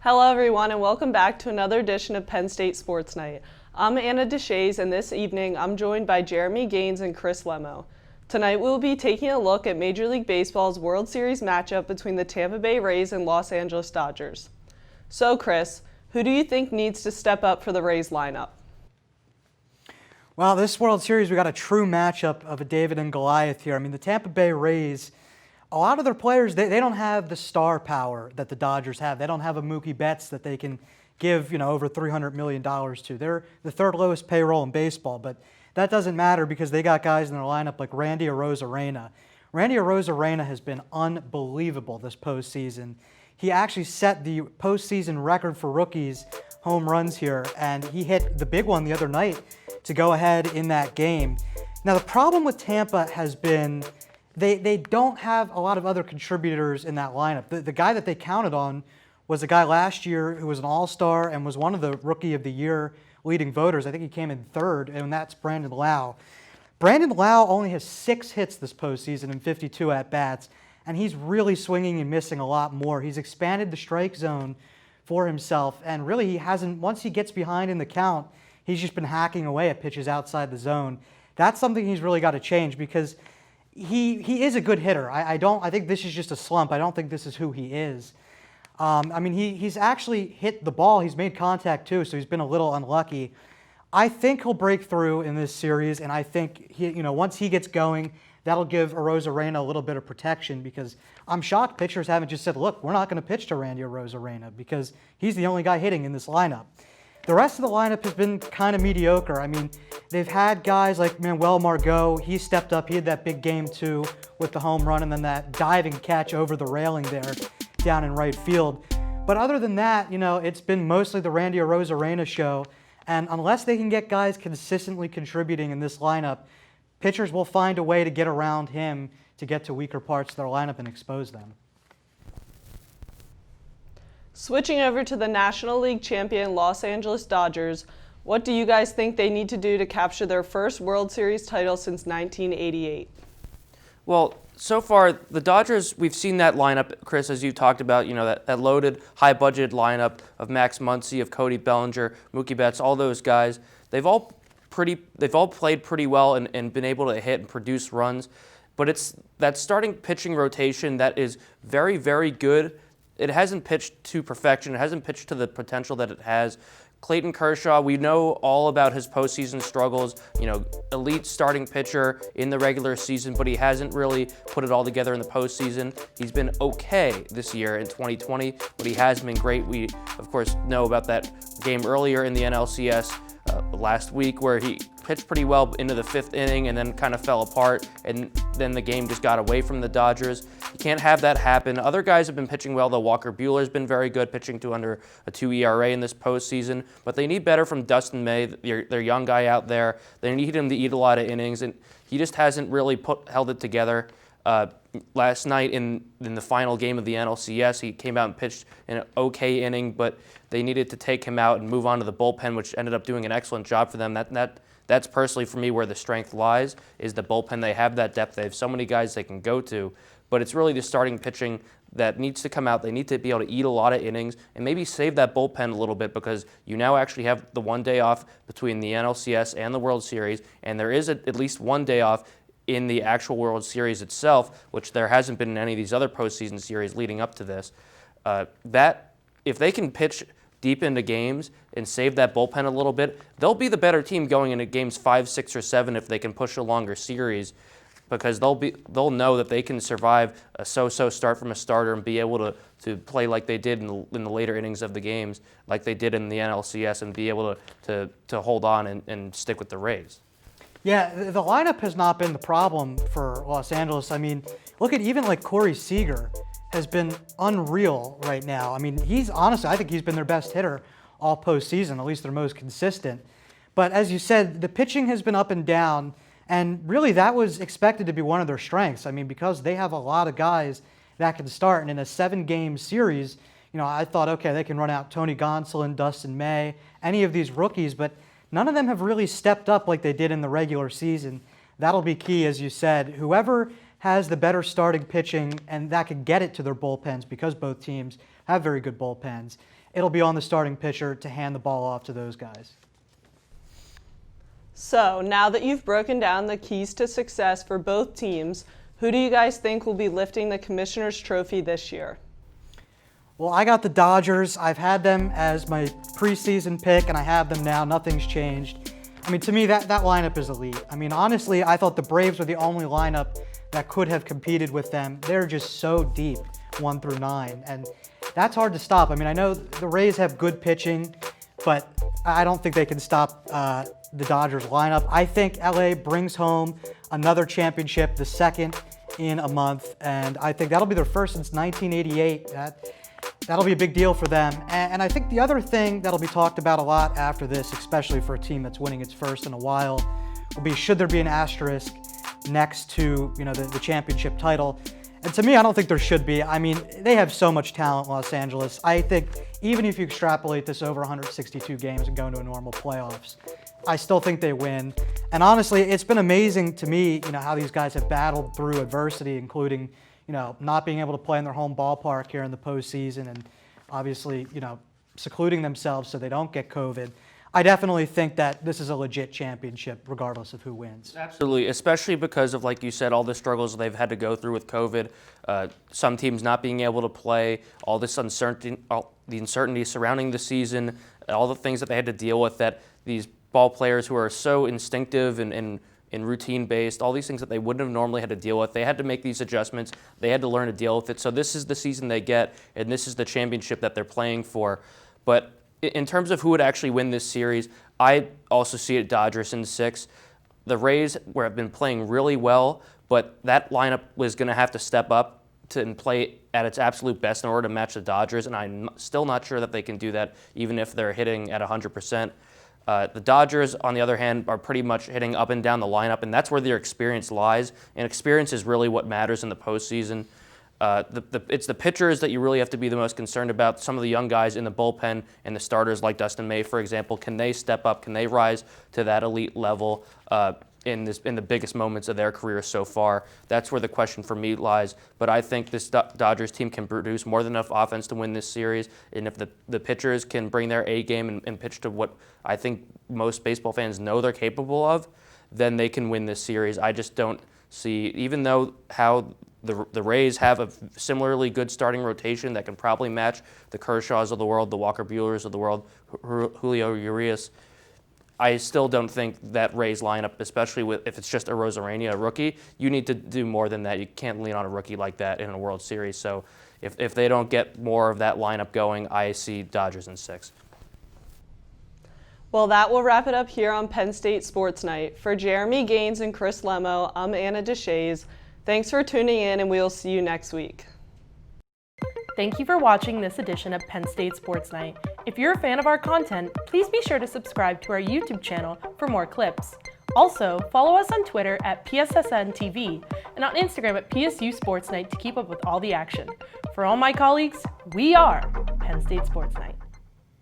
Hello everyone and welcome back to another edition of Penn State Sports Night. I'm Anna Deshaies and this evening I'm joined by Jeremy Ganes and Chris Lemmo. Tonight we'll be taking a look at Major League Baseball's World Series matchup between the Tampa Bay Rays and Los Angeles Dodgers. So Chris, who do you think needs to step up for the Rays lineup? Well, this World Series we got a true matchup of a David and Goliath here. I mean, the Tampa Bay Rays, a lot of their players, they don't have the star power that the Dodgers have. They don't have a Mookie Betts that they can give, over $300 million to. They're the third lowest payroll in baseball, but that doesn't matter because they got guys in their lineup like Randy Arozarena. Randy Arozarena has been unbelievable this postseason. He actually set the postseason record for rookies home runs here, and he hit the big one the other night to go ahead in that game. Now, the problem with Tampa has been they don't have a lot of other contributors in that lineup. The guy that they counted on was a guy last year who was an all-star and was one of the Rookie of the Year leading voters. I think he came in third, and that's Brandon Lowe. Brandon Lowe only has 6 hits this postseason and 52 at-bats, and he's really swinging and missing a lot more. He's expanded the strike zone for himself, and really he hasn't, once he gets behind in the count, he's just been hacking away at pitches outside the zone. That's something he's really got to change because he is a good hitter. I think this is just a slump. I don't think this is who he is. He's actually hit the ball. He's made contact too, so he's been a little unlucky. I think he'll break through in this series, and I think once he gets going, that'll give Arozarena a little bit of protection because I'm shocked pitchers haven't just said, look, we're not going to pitch to Randy Arozarena because he's the only guy hitting in this lineup. The rest of the lineup has been kind of mediocre. I mean, they've had guys like Manuel Margot. He stepped up. He had that big game too with the home run and then that diving catch over the railing there down in right field. But other than that, it's been mostly the Randy Arozarena show. And unless they can get guys consistently contributing in this lineup, pitchers will find a way to get around him to get to weaker parts of their lineup and expose them. Switching over to the National League champion Los Angeles Dodgers, what do you guys think they need to do to capture their first World Series title since 1988? Well, so far, the Dodgers, we've seen that lineup, Chris, as you talked about, that loaded, high-budget lineup of Max Muncy, of Cody Bellinger, Mookie Betts, all those guys. They've all played pretty well and been able to hit and produce runs. But it's that starting pitching rotation that is very, very good. It hasn't pitched to perfection. It hasn't pitched to the potential that it has. Clayton Kershaw, we know all about his postseason struggles, elite starting pitcher in the regular season, but he hasn't really put it all together in the postseason. He's been okay this year in 2020, but he hasn't been great. We, of course, know about that game earlier in the NLCS last week where he pitched pretty well into the 5th inning and then kind of fell apart, and then the game just got away from the Dodgers. You can't have that happen. Other guys have been pitching well, though. Walker Buehler's been very good, pitching to under a 2 ERA in this postseason, but they need better from Dustin May, their young guy out there. They need him to eat a lot of innings, and he just hasn't really held it together. Last night in the final game of the NLCS, he came out and pitched an okay inning, but they needed to take him out and move on to the bullpen, which ended up doing an excellent job for them. That's personally for me where the strength lies, is the bullpen. They have that depth. They have so many guys they can go to, but it's really the starting pitching that needs to come out. They need to be able to eat a lot of innings and maybe save that bullpen a little bit because you now actually have the one day off between the NLCS and the World Series, and there is at least one day off in the actual World Series itself, which there hasn't been in any of these other postseason series leading up to this. That if they can pitch deep into games and save that bullpen a little bit, they'll be the better team going into games 5, 6, or 7 if they can push a longer series, because they'll know that they can survive a so-so start from a starter and be able to play like they did in the later innings of the games, like they did in the NLCS, and be able to hold on and stick with the Rays. Yeah, the lineup has not been the problem for Los Angeles. I mean, look at even like Corey Seager has been unreal right now. I mean, I think he's been their best hitter all postseason, at least their most consistent. But as you said, the pitching has been up and down, and really that was expected to be one of their strengths. I mean, because they have a lot of guys that can start, and in a 7-game series, I thought, okay, they can run out Tony Gonsolin, Dustin May, any of these rookies, but none of them have really stepped up like they did in the regular season. That'll be key, as you said. Whoever has the better starting pitching and that can get it to their bullpens, because both teams have very good bullpens. It'll be on the starting pitcher to hand the ball off to those guys. So now that you've broken down the keys to success for both teams, who do you guys think will be lifting the Commissioner's Trophy this year? Well, I got the Dodgers. I've had them as my preseason pick, and I have them now. Nothing's changed. I mean, to me, that lineup is elite. I mean, honestly, I thought the Braves were the only lineup that could have competed with them. They're just so deep, 1 through 9, and that's hard to stop. I mean, I know the Rays have good pitching, but I don't think they can stop the Dodgers lineup. I think LA brings home another championship, the second in a month, and I think that'll be their first since 1988. That'll be a big deal for them. And I think the other thing that'll be talked about a lot after this, especially for a team that's winning its first in a while, will be should there be an asterisk next to the championship title. And to me, I don't think there should be. I mean, they have so much talent in Los Angeles. I think even if you extrapolate this over 162 games and go into a normal playoffs, I still think they win. And honestly, it's been amazing to me, how these guys have battled through adversity, including, not being able to play in their home ballpark here in the postseason and obviously, secluding themselves so they don't get COVID. I definitely think that this is a legit championship regardless of who wins. Absolutely, especially because of, like you said, all the struggles they've had to go through with COVID, some teams not being able to play, all this uncertainty, the uncertainty surrounding the season, all the things that they had to deal with, that these ball players who are so instinctive and routine-based, all these things that they wouldn't have normally had to deal with. They had to make these adjustments. They had to learn to deal with it. So this is the season they get, and this is the championship that they're playing for. But in terms of who would actually win this series, I also see it Dodgers in 6. The Rays have been playing really well, but that lineup was going to have to step up and play at its absolute best in order to match the Dodgers, and I'm still not sure that they can do that even if they're hitting at 100%. The Dodgers, on the other hand, are pretty much hitting up and down the lineup, and that's where their experience lies, and experience is really what matters in the postseason. It's the pitchers that you really have to be the most concerned about. Some of the young guys in the bullpen and the starters like Dustin May, for example, can they step up? Can they rise to that elite level in the biggest moments of their career so far? That's where the question for me lies. But I think this Dodgers team can produce more than enough offense to win this series. And if the pitchers can bring their A game and pitch to what I think most baseball fans know they're capable of, then they can win this series. I just don't see, even though how the Rays have a similarly good starting rotation that can probably match the Kershaws of the world, the Walker Buehlers of the world, Julio Urias, I still don't think that Rays lineup, especially if it's just a Rosarania, a rookie, you need to do more than that. You can't lean on a rookie like that in a World Series. So if they don't get more of that lineup going, I see Dodgers in 6. Well, that will wrap it up here on Penn State Sports Night. For Jeremy Gaines and Chris Lemmo, I'm Anna Deshaies. Thanks for tuning in, and we'll see you next week. Thank you for watching this edition of Penn State Sports Night. If you're a fan of our content, please be sure to subscribe to our YouTube channel for more clips. Also, follow us on Twitter at PSSN TV and on Instagram at PSU Sports Night to keep up with all the action. For all my colleagues, we are Penn State Sports Night.